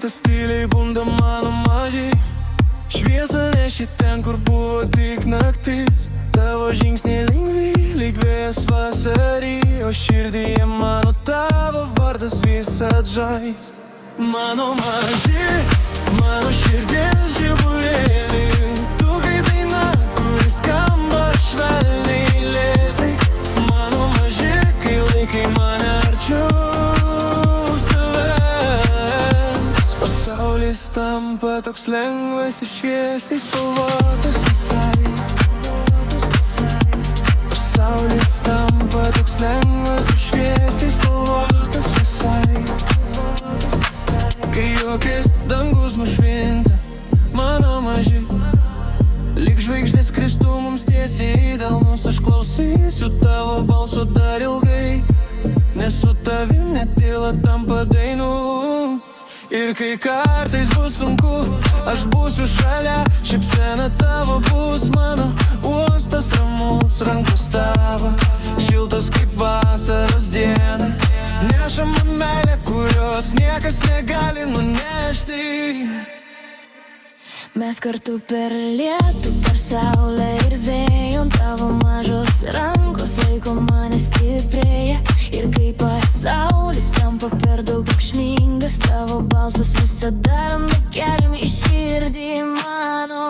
Viskas tyliai bunda mano mažiai. Šviesą neši ten, kur buvo tik naktis. Tavo žingsniai lengvi, lyg vėjas vasarį, o širdyje mano tavo vardas visad žais. Mano maži, mano širdies žiburėlį, tu kaip daina, kuris skamba švelniai lėtai. Mano maži, kai laikai mane arčiau savęs. Pasaulis tampa toks lengvas ir šviesiai spalvotas visai. Pasaulis tampa toks lengvas ir šviesiai spalvotas visai. Kai juokės dangus nušvinta, mano maži, lyg žvaigždės kristų mums tiesiai į delnus. Aš klausysiu tavo balso dar ilgai, nes su tavim net tyla tampa dainų. Ir kai kartais bus sunku, aš būsiu šalia. Šypsena tavo bus mano uostas ramus, rankos tavo šiltos kaip vasaros diena. Neša man meilę, kurios niekas negali nunešti. Mes kartu per lietų, per saulę ir vėją. Tavo mažos rankos laiko mane stiprėja. Ir kai pasaulis tampa per daug triukšmingas, tavo balsas visada randa kelią į širdį mano.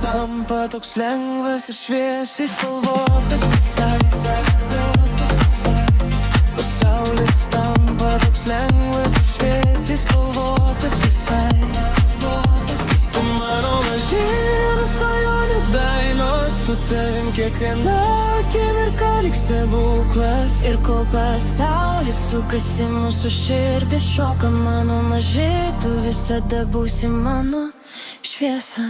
Tampa toks lengvas ir šviesiai spalvotas visai. Pasaulis tampa toks lengvas ir šviesiai spalvotas visai. Tu mano mažyra svajonių dainos, su tavim kiekviena akimirka lyg stebuklas. Ir kol pasaulis sukasi, mūsų širdis šoka, mano maži, tu visada būsi mano šviesa.